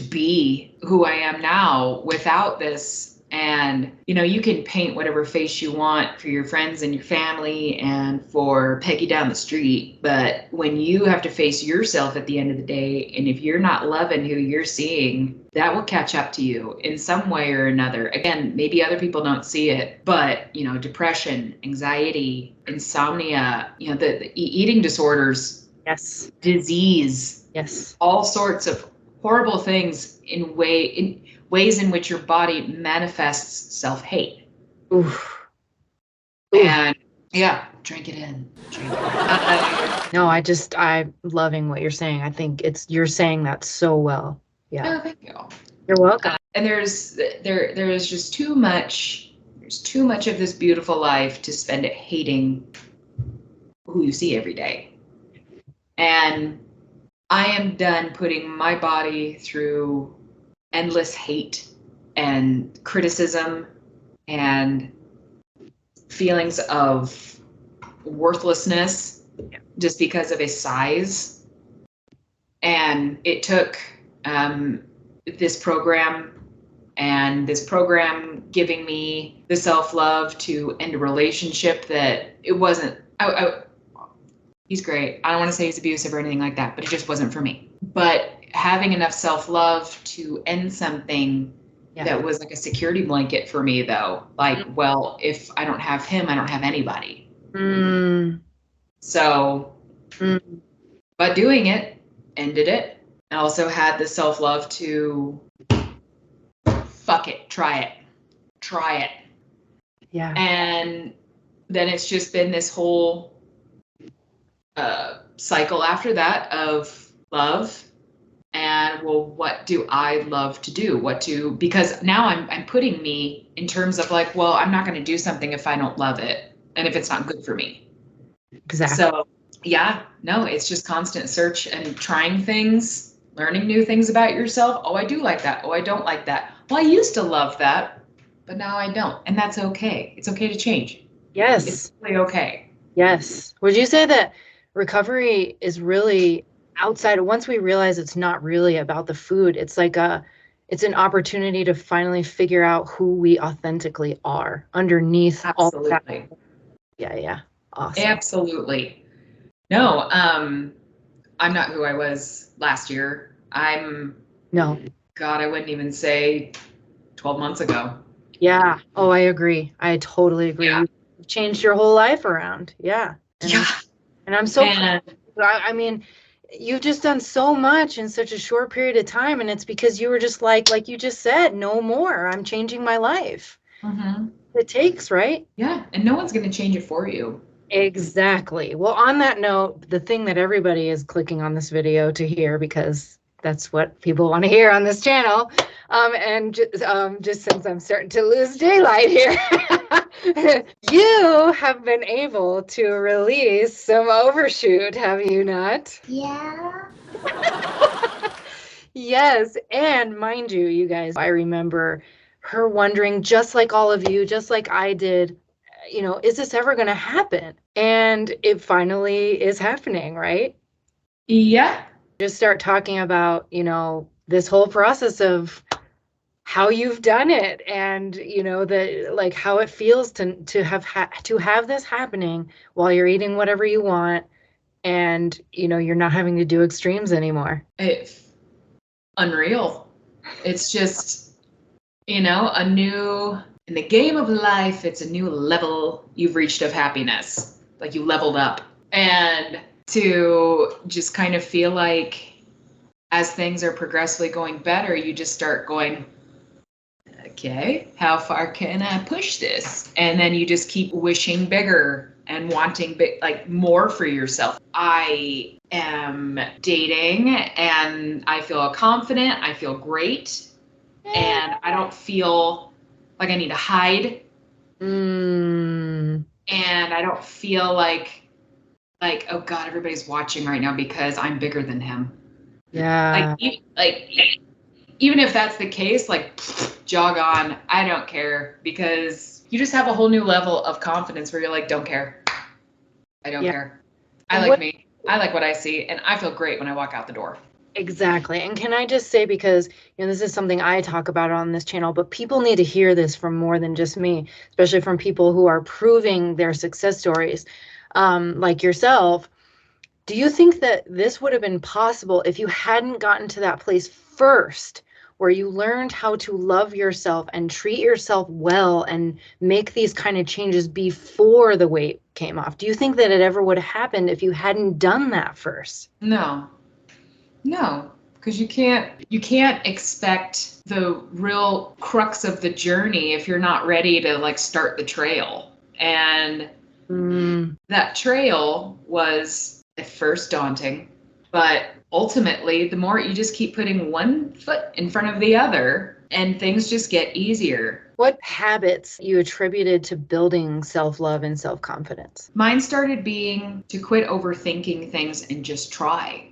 be who I am now without this. And, you can paint whatever face you want for your friends and your family and for Peggy down the street. But when you have to face yourself at the end of the day, and if you're not loving who you're seeing, that will catch up to you in some way or another. Again, maybe other people don't see it, but, depression, anxiety, insomnia, the eating disorders, Yes, disease, yes, all sorts of horrible things in ways in which your body manifests self-hate. Oof. And yeah, drink it in. No, I'm loving what you're saying. I think you're saying that so well. Yeah. Oh, thank you. You're welcome. And there is just too much. There's too much of this beautiful life to spend it hating who you see every day. And I am done putting my body through endless hate and criticism and feelings of worthlessness just because of a size. And it took this program giving me the self-love to end a relationship that it wasn't, he's great. I don't want to say he's abusive or anything like that, but it just wasn't for me. But having enough self-love to end something that was like a security blanket for me, though. Like, well, if I don't have him, I don't have anybody. So, but doing it ended it. I also had the self-love to fuck it, try it. Yeah. And then it's just been this whole cycle after that of love. And well, what do I love to do? Because now I'm putting me in terms of like, well, I'm not going to do something if I don't love it and if it's not good for me. Exactly. So yeah, no, it's just constant search and trying things, learning new things about yourself. Oh, I do like that. Oh, I don't like that. Well, I used to love that, but now I don't. And that's okay. It's okay to change. Yes. It's really okay. Yes. Would you say that recovery is really outside of, once we realize it's not really about the food, it's like it's an opportunity to finally figure out who we authentically are underneath all that. Yeah. Awesome. Absolutely. No, I'm not who I was last year. No. God, I wouldn't even say 12 months ago. Yeah. Oh, I agree. I totally agree. Yeah. You've changed your whole life around. Yeah. And I'm so proud. I mean, you've just done so much in such a short period of time, and it's because you were just like you just said, no more. I'm changing my life. Mm-hmm. It takes, right? Yeah, and no one's going to change it for you. Exactly. Well, on that note, the thing that everybody is clicking on this video to hear, because that's what people want to hear on this channel. Just since I'm starting to lose daylight here, you have been able to release some overshoot, have you not? Yeah. Yes, and mind you, you guys, I remember her wondering, just like all of you, just like I did, is this ever going to happen? And it finally is happening, right? Yeah. Just start talking about, this whole process of how you've done it, and like how it feels to have this happening while you're eating whatever you want, and you're not having to do extremes anymore. It's unreal. It's just, in the game of life, it's a new level you've reached of happiness. Like you leveled up. And to just kind of feel like as things are progressively going better, you just start going, okay, how far can I push this? And then you just keep wishing bigger and wanting more for yourself. I am dating and I feel confident. I feel great. And I don't feel like I need to hide. And I don't feel like, oh God, everybody's watching right now because I'm bigger than him. Yeah. Even if that's the case, jog on. I don't care, because you just have a whole new level of confidence where you're like, don't care. I don't care. I like me. I like what I see, and I feel great when I walk out the door. Exactly. And can I just say, because this is something I talk about on this channel, but people need to hear this from more than just me, especially from people who are proving their success stories, like yourself. Do you think that this would have been possible if you hadn't gotten to that place first, where you learned how to love yourself and treat yourself well and make these kind of changes before the weight came off? Do you think that it ever would have happened if you hadn't done that first? No, because you can't expect the real crux of the journey if you're not ready to start the trail. And that trail was at first daunting, but ultimately the more you just keep putting one foot in front of the other, and things just get easier. What habits you attributed to building self-love and self-confidence? Mine started being to quit overthinking things and just try.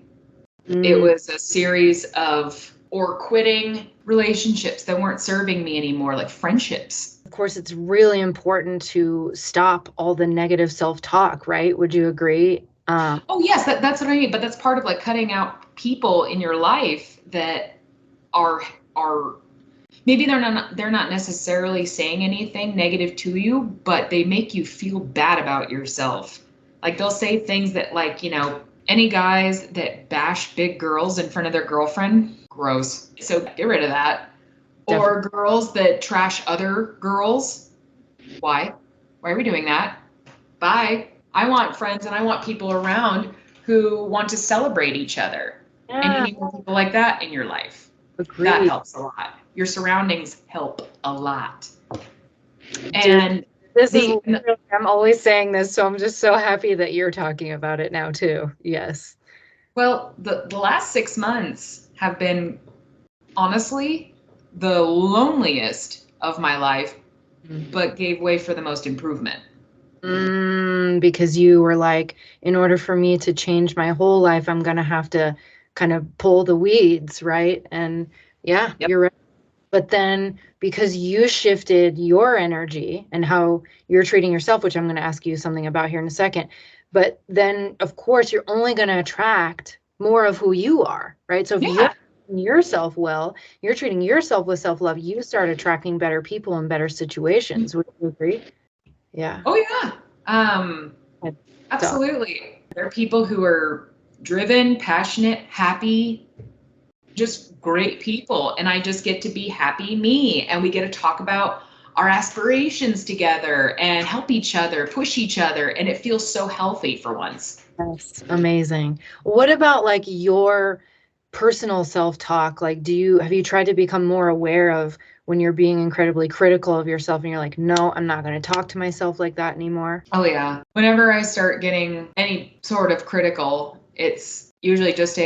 It was a series of quitting relationships that weren't serving me anymore, like friendships. Of course, it's really important to stop all the negative self-talk, right? Would you agree? Oh yes, that's what I mean. But that's part of cutting out people in your life that are maybe they're not necessarily saying anything negative to you, but they make you feel bad about yourself. They'll say things that any guys that bash big girls in front of their girlfriend, gross. So get rid of that. Definitely. Or girls that trash other girls. Why? Why are we doing that? Bye. I want friends and I want people around who want to celebrate each other. Yeah. And you need more people like that in your life. Agreed. That helps a lot. Your surroundings help a lot. And I'm always saying this, so I'm just so happy that you're talking about it now too. Yes. Well, the last 6 months have been honestly the loneliest of my life, but gave way for the most improvement. Because you were like, in order for me to change my whole life, I'm going to have to kind of pull the weeds, right? And yeah, yep. You're right. But then because you shifted your energy and how you're treating yourself, which I'm going to ask you something about here in a second, but then of course you're only going to attract more of who you are, right? So if you're treating yourself well, you're treating yourself with self-love, you start attracting better people and better situations. Would you agree? Yeah. Oh yeah. Absolutely. There are people who are driven, passionate, happy, just great people. And I just get to be happy me. And we get to talk about our aspirations together and help each other, push each other. And it feels so healthy for once. That's amazing. What about your personal self-talk? Have you tried to become more aware of when you're being incredibly critical of yourself and you're like, no, I'm not going to talk to myself like that anymore? Oh yeah. Whenever I start getting any sort of critical, it's usually just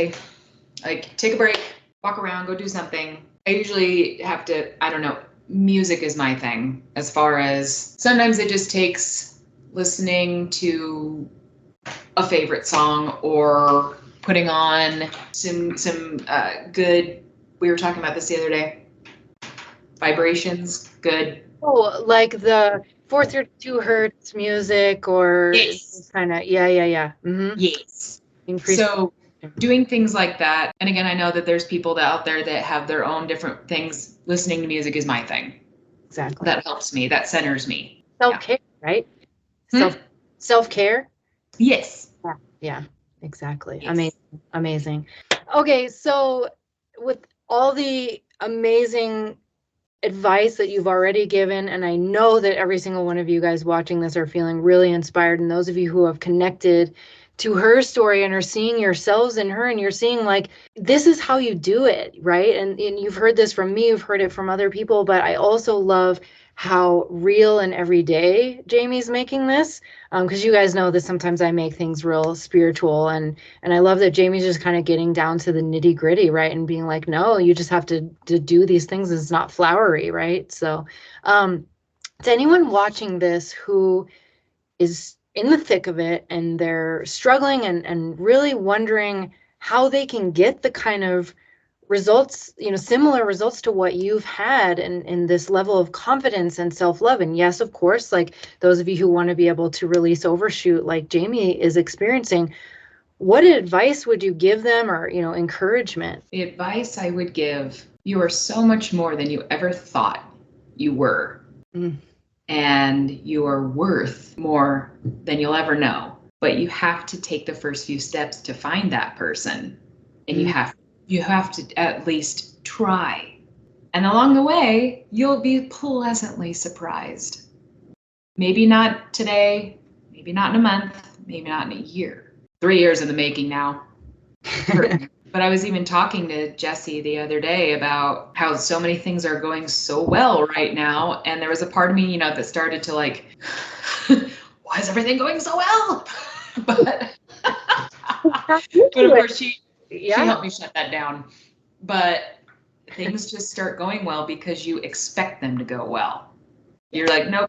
Like, take a break, walk around, go do something. I usually have to, I don't know, music is my thing, as far as sometimes it just takes listening to a favorite song or putting on some good, we were talking about this the other day, vibrations, good. Oh, like the 432 hertz music or Yes. kind of, yeah. Mm-hmm. Yes. Increase. So doing things like that. And again, I know that there's people out there that have their own different things. Listening to music is my thing. Exactly. That helps me. That centers me. Self-care, right? Hmm? Self-care. Yes. Yeah, exactly. Yes. Amazing. Okay, so with all the amazing advice that you've already given, and I know that every single one of you guys watching this are feeling really inspired, and those of you who have connected to her story and are seeing yourselves in her, and you're seeing like, this is how you do it, right? And you've heard this from me, you've heard it from other people, but I also love how real and everyday Jamie's making this, because you guys know that sometimes I make things real spiritual, and I love that Jamie's just kind of getting down to the nitty gritty, right? And being like, no, you just have to do these things. It's not flowery, right? So to anyone watching this who is in the thick of it and they're struggling and really wondering how they can get the kind of results, similar results to what you've had in this level of confidence and self-love. And yes, of course, like those of you who want to be able to release overshoot like Jamie is experiencing, what advice would you give them, or, encouragement? The advice I would give, you are so much more than you ever thought you were. And you are worth more than you'll ever know. But you have to take the first few steps to find that person. And you have to at least try. And along the way, you'll be pleasantly surprised. Maybe not today, maybe not in a month, maybe not in a year. 3 years in the making now. But I was even talking to Jesse the other day about how so many things are going so well right now. And there was a part of me, that started to like, why is everything going so well? But of course she helped me shut that down. But things just start going well because you expect them to go well. You're like, nope,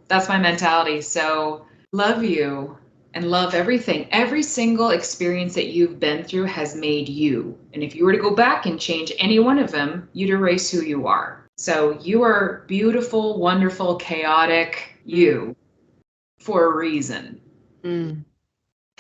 that's my mentality. So love you and love everything. Every single experience that you've been through has made you. And if you were to go back and change any one of them, you'd erase who you are. So you are beautiful, wonderful, chaotic, you for a reason. And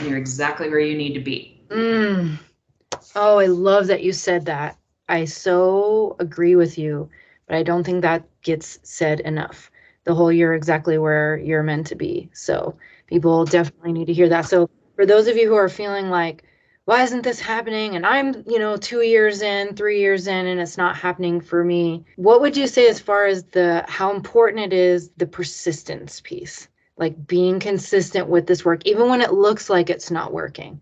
you're exactly where you need to be. Oh, I love that you said that. I so agree with you, but I don't think that gets said enough. The whole you're exactly where you're meant to be. So people definitely need to hear that. So for those of you who are feeling like, why isn't this happening? And I'm, 2 years in, 3 years in, and it's not happening for me. What would you say as far as how important it is, the persistence piece, like being consistent with this work, even when it looks like it's not working?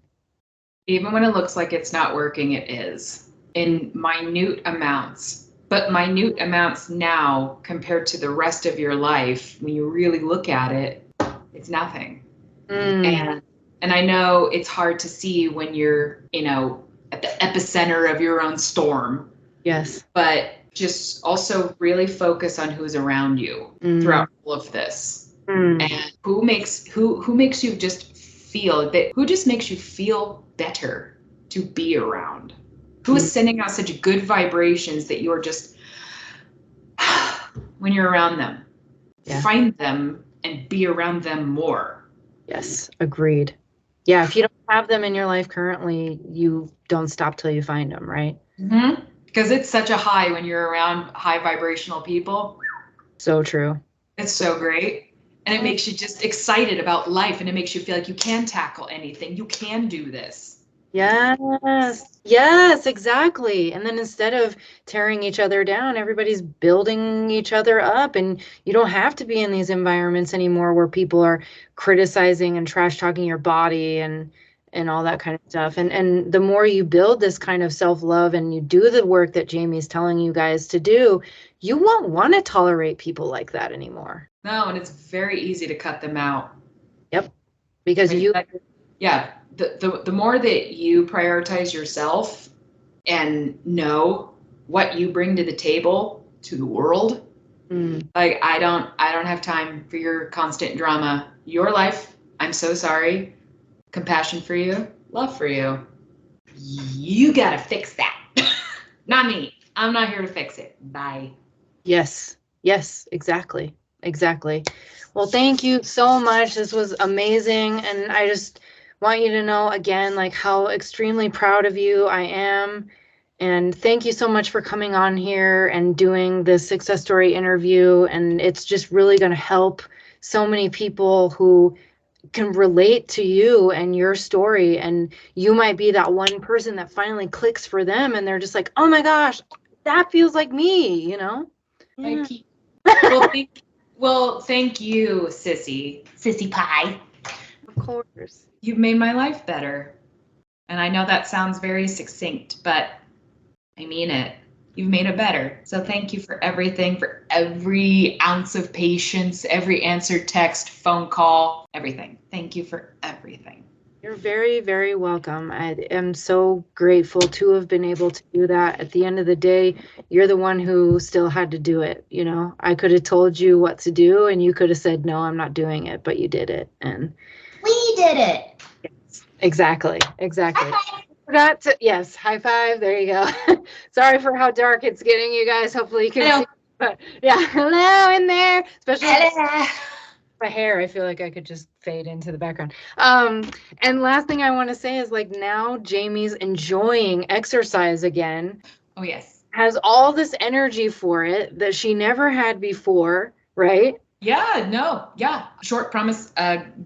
Even when it looks like it's not working, it is in minute amounts. But minute amounts now compared to the rest of your life, when you really look at it, it's nothing. And I know it's hard to see when you're, at the epicenter of your own storm. Yes. But just also really focus on who's around you throughout all of this. And who makes you just feel that, who just makes you feel better to be around, who is sending out such good vibrations that you're just when you're around them, find them and be around them more. Yes, agreed. Yeah, if you don't have them in your life currently, you don't stop till you find them, right? Because it's such a high when you're around high vibrational people. So true. It's so great. And it makes you just excited about life, and it makes you feel like you can tackle anything. You can do this. Yes, exactly. And then instead of tearing each other down, everybody's building each other up. And you don't have to be in these environments anymore where people are criticizing and trash talking your body and all that kind of stuff. And the more you build this kind of self-love and you do the work that Jamie's telling you guys to do, you won't want to tolerate people like that anymore. No, and it's very easy to cut them out. Yep. Because the more that you prioritize yourself and know what you bring to the table to the world, like I don't have time for your constant drama. Your life, I'm so sorry. Compassion for you, love for you. You gotta fix that. Not me. I'm not here to fix it. Bye. Yes, exactly. Well, thank you so much. This was amazing. And I just want you to know again, like how extremely proud of you I am. And thank you so much for coming on here and doing this success story interview. And it's just really going to help so many people who can relate to you and your story. And you might be that one person that finally clicks for them. And they're just like, oh my gosh, that feels like me, you know? Yeah. Well, thank you, Sissy Pie. Of course. You've made my life better. And I know that sounds very succinct, but I mean it. You've made it better. So thank you for everything, for every ounce of patience, every answered text, phone call, everything. Thank you for everything. You're very, very welcome. I am so grateful to have been able to do that. At the end of the day, you're the one who still had to do it. You know, I could have told you what to do and you could have said, no, I'm not doing it, but you did it. And We did it. exactly. Forgot to, yes, high five. There you go. Sorry for how dark it's getting, you guys. Hopefully you can see. But yeah, hello in there. Especially my hair. I feel like I could just fade into the background. And last thing I want to say is like now Jamie's enjoying exercise again. Oh, yes. Has all this energy for it that she never had before, right? Yeah, no, yeah. Short promise,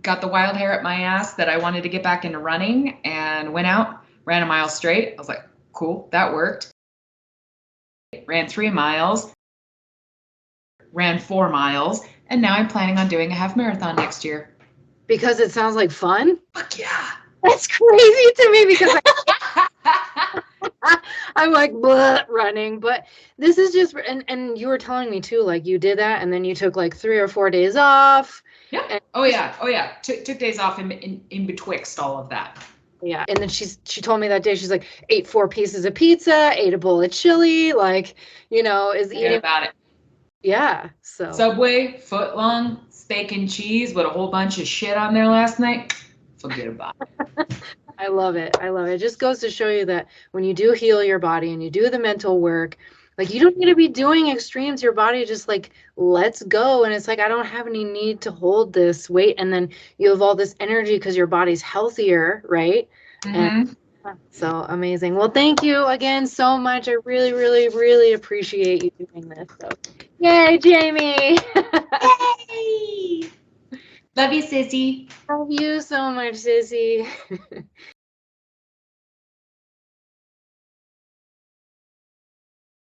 got the wild hair at my ass that I wanted to get back into running and went out, ran a mile straight. I was like, cool, that worked. Ran 3 miles, ran 4 miles, and now I'm planning on doing a half marathon next year. Because it sounds like fun? Fuck yeah. That's crazy to me because I'm like blah, running, but this is just and you were telling me too, like you did that and then you took like 3 or 4 days off. Yeah. And, oh yeah. Took days off in betwixt all of that. Yeah. And then she told me that day, she's like, ate 4 pieces of pizza, ate a bowl of chili, like, you know, is Forget eating about it. Yeah. So Subway, foot long, steak and cheese with a whole bunch of shit on there last night. Forget about it. I love it. It just goes to show you that when you do heal your body and you do the mental work, like you don't need to be doing extremes. Your body just like lets go. And it's like, I don't have any need to hold this weight. And then you have all this energy because your body's healthier, right? And so amazing. Well, thank you again so much. I really, really, really appreciate you doing this. So yay, Jamie. Yay! Love you, Sissy. Love you so much, Sissy.